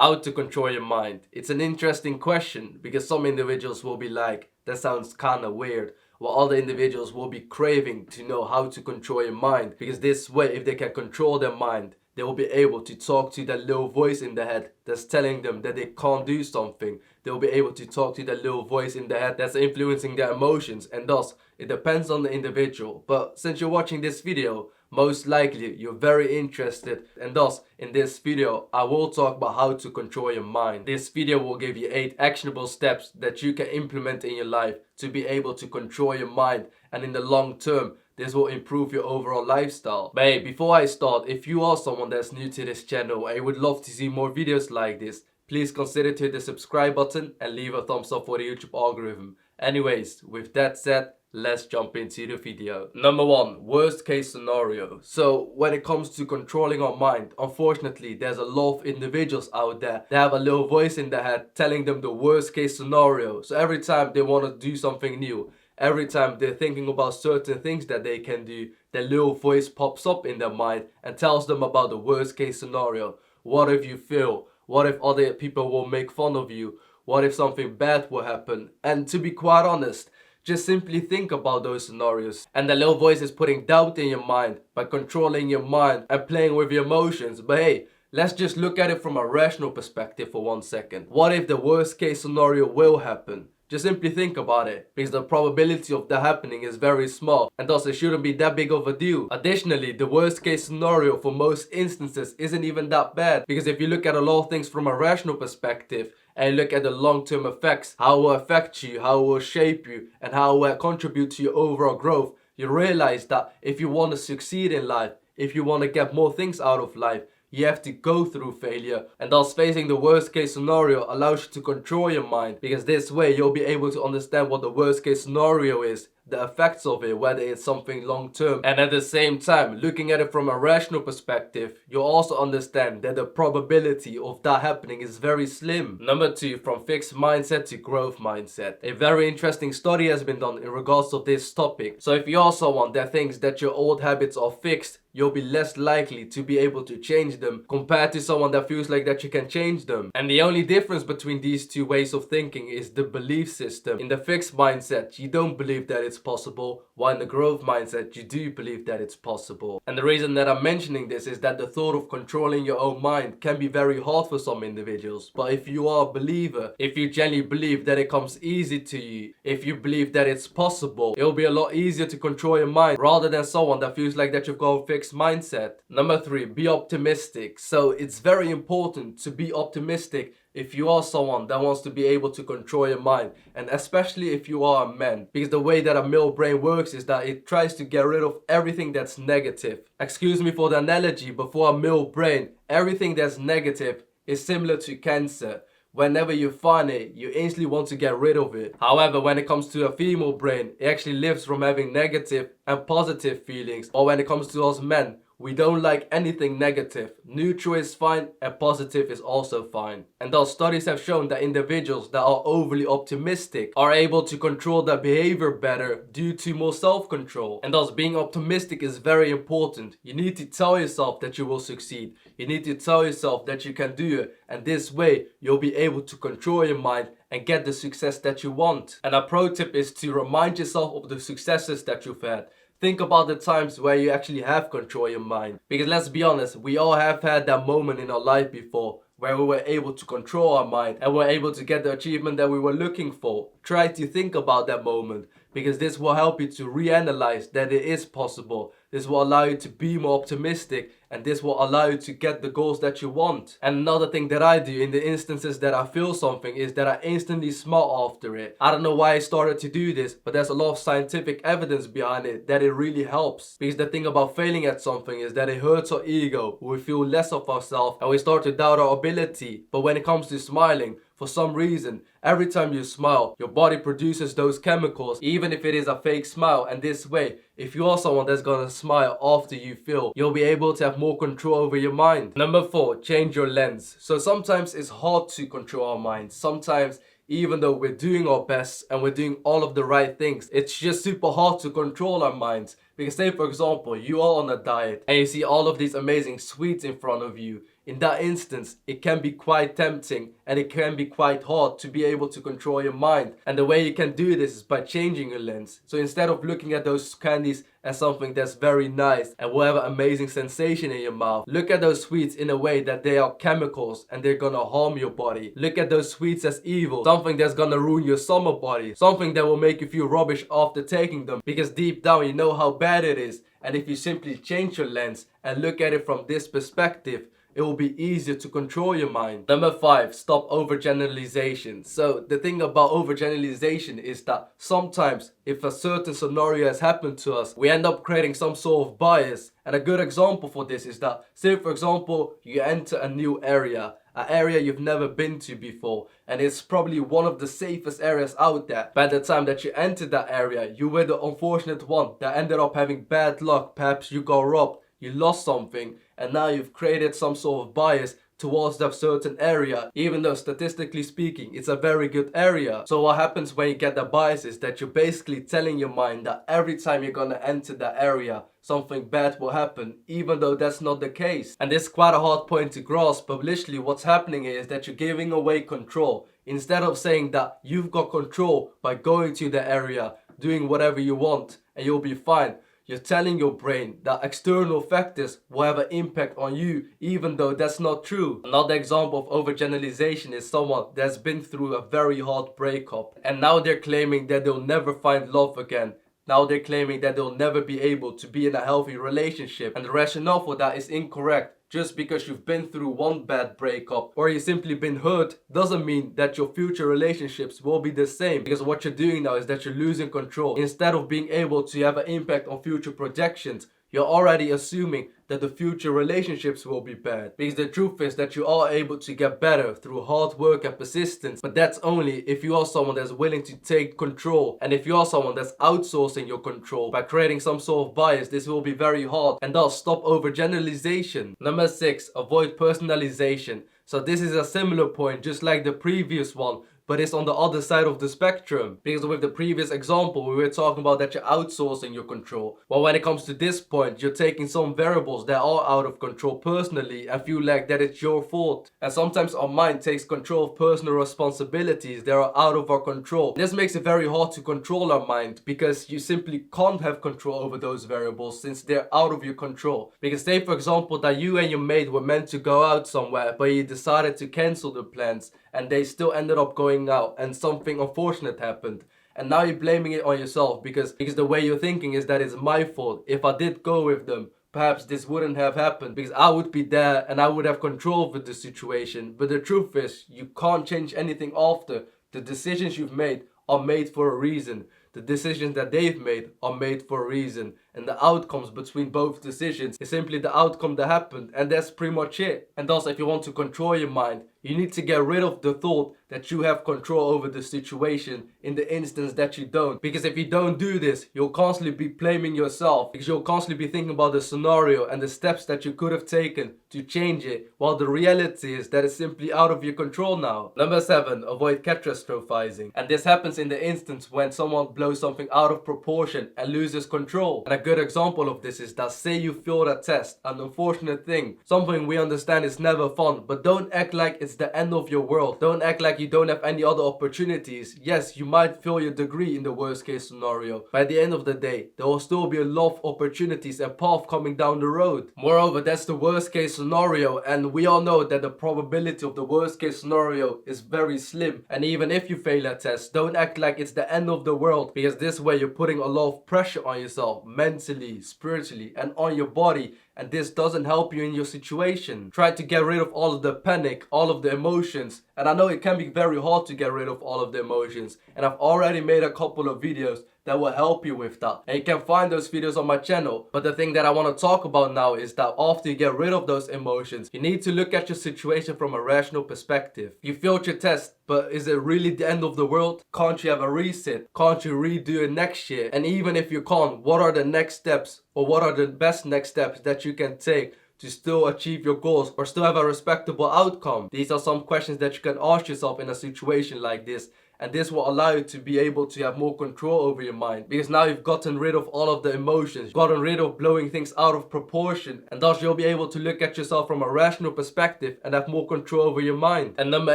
How to control your mind. It's an interesting question because some individuals will be like, that sounds kinda weird, while other individuals will be craving to know how to control your mind, because this way, if they can control their mind, they will be able to talk to that little voice in their head that's telling them that they can't do something. They'll be able to talk to that little voice in their head that's influencing their emotions, and thus it depends on the individual. But since you're watching this video, most likely you're very interested, and thus in this video I will talk about how to control your mind. This video will give you 8 actionable steps that you can implement in your life to be able to control your mind, and in the long term this will improve your overall lifestyle. But hey, before I start, if you are someone that's new to this channel and you would love to see more videos like this, please consider to hit the subscribe button and leave a thumbs up for the YouTube algorithm. Anyways, with that said, let's jump into the video. Number 1, worst case scenario. So when it comes to controlling our mind, unfortunately there's a lot of individuals out there that have a little voice in their head telling them the worst case scenario. So every time they want to do something new, every time they're thinking about certain things that they can do, their little voice pops up in their mind and tells them about the worst case scenario. What if you fail? What if other people will make fun of you? What if something bad will happen? And to be quite honest, just simply think about those scenarios. And the little voice is putting doubt in your mind by controlling your mind and playing with your emotions. But hey, let's just look at it from a rational perspective for 1 second. What if the worst case scenario will happen? Just simply think about it, because the probability of that happening is very small, and thus it shouldn't be that big of a deal. Additionally, the worst case scenario for most instances isn't even that bad, because if you look at a lot of things from a rational perspective and you look at the long-term effects, how it will affect you, how it will shape you, and how it will contribute to your overall growth, you realize that if you want to succeed in life, if you want to get more things out of life, you have to go through failure, and thus facing the worst case scenario allows you to control your mind, because this way you'll be able to understand what the worst case scenario is, the effects of it, whether it's something long term, and at the same time looking at it from a rational perspective, you'll also understand that the probability of that happening is very slim. Number 2, from fixed mindset to growth mindset. A very interesting study has been done in regards to this topic. So if you are someone that thinks that your old habits are fixed, you'll be less likely to be able to change them compared to someone that feels like that you can change them. And the only difference between these two ways of thinking is the belief system. In the fixed mindset, you don't believe that it's possible, while in the growth mindset, you do believe that it's possible. And the reason that I'm mentioning this is that the thought of controlling your own mind can be very hard for some individuals. But if you are a believer, if you genuinely believe that it comes easy to you, if you believe that it's possible, it'll be a lot easier to control your mind rather than someone that feels like that you've got a fixed mindset. Number 3, be optimistic. So it's very important to be optimistic if you are someone that wants to be able to control your mind, and especially if you are a man, because the way that a male brain works is that it tries to get rid of everything that's negative. Excuse me for the analogy, but for a male brain, everything that's negative is similar to cancer. Whenever you find it, you instantly want to get rid of it. However, when it comes to a female brain, it actually lives from having negative and positive feelings. Or when it comes to us men, we don't like anything negative. Neutral is fine and positive is also fine. And thus studies have shown that individuals that are overly optimistic are able to control their behavior better due to more self-control. And thus being optimistic is very important. You need to tell yourself that you will succeed. You need to tell yourself that you can do it. And this way you'll be able to control your mind and get the success that you want. And a pro tip is to remind yourself of the successes that you've had. Think about the times where you actually have control of your mind. Because let's be honest, we all have had that moment in our life before where we were able to control our mind and were able to get the achievement that we were looking for. Try to think about that moment, because this will help you to reanalyze that it is possible. This will allow you to be more optimistic, and this will allow you to get the goals that you want. And another thing that I do in the instances that I feel something is that I instantly smile after it. I don't know why I started to do this, but there's a lot of scientific evidence behind it that it really helps. Because the thing about failing at something is that it hurts our ego. We feel less of ourselves and we start to doubt our ability. But when it comes to smiling, for some reason, every time you smile, your body produces those chemicals, even if it is a fake smile. And this way, if you are someone that's gonna smile after you feel, you'll be able to have more control over your mind. Number 4, change your lens. So sometimes it's hard to control our minds. Sometimes, even though we're doing our best and we're doing all of the right things, it's just super hard to control our minds. Because say for example, you are on a diet and you see all of these amazing sweets in front of you. in that instance, it can be quite tempting and it can be quite hard to be able to control your mind. And the way you can do this is by changing your lens. So instead of looking at those candies as something that's very nice and will have an amazing sensation in your mouth, look at those sweets in a way that they are chemicals and they're gonna harm your body. Look at those sweets as evil, something that's gonna ruin your summer body, something that will make you feel rubbish after taking them, because deep down you know how bad it is. And if you simply change your lens and look at it from this perspective, it will be easier to control your mind. Number 5, stop overgeneralization. So the thing about overgeneralization is that sometimes if a certain scenario has happened to us, we end up creating some sort of bias. And a good example for this is that, say for example, you enter a new area, an area you've never been to before, and it's probably one of the safest areas out there. By the time that you entered that area, you were the unfortunate one that ended up having bad luck. Perhaps you got robbed, you lost something, and now you've created some sort of bias towards that certain area, even though statistically speaking it's a very good area. So what happens when you get the bias is that you're basically telling your mind that every time you're gonna enter that area, something bad will happen, even though that's not the case. And this is quite a hard point to grasp, but literally what's happening here is that you're giving away control. Instead of saying that you've got control by going to the area, doing whatever you want and you'll be fine, you're telling your brain that external factors will have an impact on you, even though that's not true. Another example of overgeneralization is someone that's been through a very hard breakup, and now they're claiming that they'll never find love again. Now they're claiming that they'll never be able to be in a healthy relationship, and the rationale for that is incorrect. Just because you've been through one bad breakup or you've simply been hurt doesn't mean that your future relationships will be the same, because what you're doing now is that you're losing control. Instead of being able to have an impact on future projections, you're already assuming that the future relationships will be bad. Because the truth is that you are able to get better through hard work and persistence, but that's only if you are someone that's willing to take control. And if you are someone that's outsourcing your control by creating some sort of bias, this will be very hard, and thus stop overgeneralization. Number 6, avoid personalization. So this is a similar point just like the previous one, but it's on the other side of the spectrum. Because with the previous example, we were talking about that you're outsourcing your control. Well, when it comes to this point, you're taking some variables that are out of control personally and feel like that it's your fault. And sometimes our mind takes control of personal responsibilities that are out of our control. This makes it very hard to control our mind, because you simply can't have control over those variables since they're out of your control. Because say for example that you and your mate were meant to go out somewhere, but you decided to cancel the plans, and they still ended up going out and something unfortunate happened. And now you're blaming it on yourself because the way you're thinking is that it's my fault. If I did go with them, perhaps this wouldn't have happened because I would be there and I would have control over the situation. But the truth is, you can't change anything after. The decisions you've made are made for a reason. The decisions that they've made are made for a reason. And the outcomes between both decisions is simply the outcome that happened. And that's pretty much it. And thus, if you want to control your mind, you need to get rid of the thought that you have control over the situation in the instance that you don't. Because if you don't do this, you'll constantly be blaming yourself. Because you'll constantly be thinking about the scenario and the steps that you could have taken to change it. While the reality is that it's simply out of your control now. Number 7, avoid catastrophizing. And this happens in the instance when someone blows something out of proportion and loses control. And a good example of this is that say you failed a test, an unfortunate thing, something we understand is never fun, but don't act like it's the end of your world. Don't act like you don't have any other opportunities. Yes, you might fail your degree in the worst case scenario. By the end of the day, there will still be a lot of opportunities and path coming down the road. Moreover, that's the worst case scenario, and we all know that the probability of the worst case scenario is very slim. And even if you fail a test, don't act like it's the end of the world, because this way you're putting a lot of pressure on yourself, mentally, spiritually, and on your body. And this doesn't help you in your situation. Try to get rid of all of the panic, all of the emotions. And I know it can be very hard to get rid of all of the emotions. And I've already made a couple of videos that will help you with that. And you can find those videos on my channel. But the thing that I want to talk about now is that after you get rid of those emotions, you need to look at your situation from a rational perspective. You failed your test, but is it really the end of the world? Can't you have a reset? Can't you redo it next year? And even if you can't, what are the next steps? Or what are the best next steps that you can take to still achieve your goals or still have a respectable outcome? These are some questions that you can ask yourself in a situation like this. And this will allow you to be able to have more control over your mind, because now you've gotten rid of all of the emotions, gotten rid of blowing things out of proportion, and thus you'll be able to look at yourself from a rational perspective and have more control over your mind. And number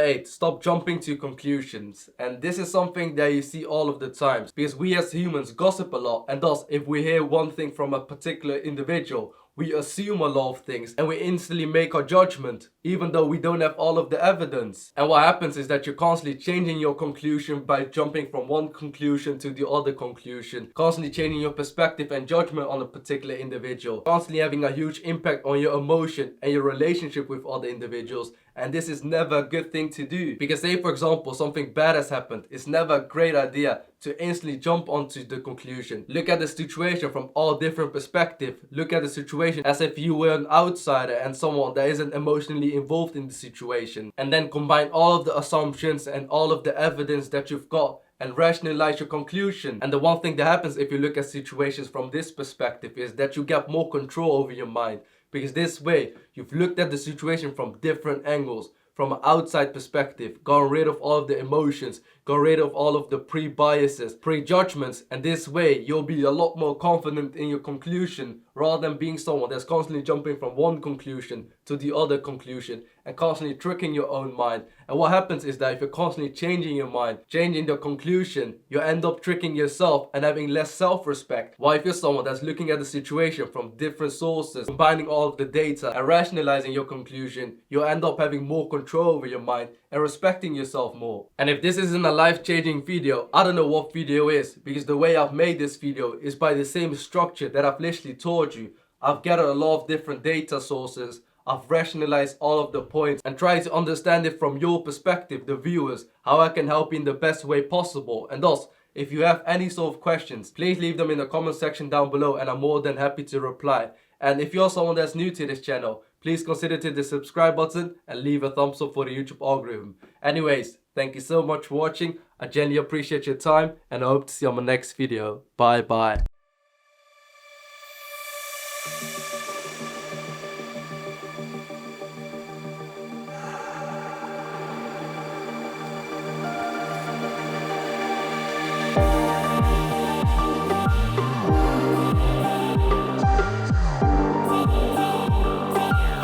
8, stop jumping to conclusions. And this is something that you see all of the times, because we as humans gossip a lot, and thus if we hear one thing from a particular individual, we assume a lot of things and we instantly make our judgment even though we don't have all of the evidence. And what happens is that you're constantly changing your conclusion by jumping from one conclusion to the other conclusion, constantly changing your perspective and judgment on a particular individual, constantly having a huge impact on your emotion and your relationship with other individuals. And this is never a good thing to do, because say for example something bad has happened, it's never a great idea to instantly jump onto the conclusion. Look at the situation from all different perspectives. Look at the situation as if you were an outsider and someone that isn't emotionally involved in the situation, and then combine all of the assumptions and all of the evidence that you've got and rationalize your conclusion. And the one thing that happens if you look at situations from this perspective is that you get more control over your mind, because this way you've looked at the situation from different angles, from an outside perspective, gotten rid of all of the emotions, got rid of all of the pre-biases, pre-judgments, and this way you'll be a lot more confident in your conclusion rather than being someone that's constantly jumping from one conclusion to the other conclusion and constantly tricking your own mind. And what happens is that if you're constantly changing your mind, changing the conclusion, you end up tricking yourself and having less self-respect. While if you're someone that's looking at the situation from different sources, combining all of the data and rationalizing your conclusion, you'll end up having more control over your mind and respecting yourself more. And if this isn't a life-changing video, I don't know what video is, because the way I've made this video is by the same structure that I've literally told you. I've gathered a lot of different data sources, I've rationalized all of the points and tried to understand it from your perspective, the viewers, how I can help you in the best way possible. And thus, if you have any sort of questions, please leave them in the comment section down below and I'm more than happy to reply. And if you're someone that's new to this channel, please consider to the subscribe button and leave a thumbs up for the YouTube algorithm. Anyways, thank you so much for watching. I genuinely appreciate your time and I hope to see you on my next video. Bye bye.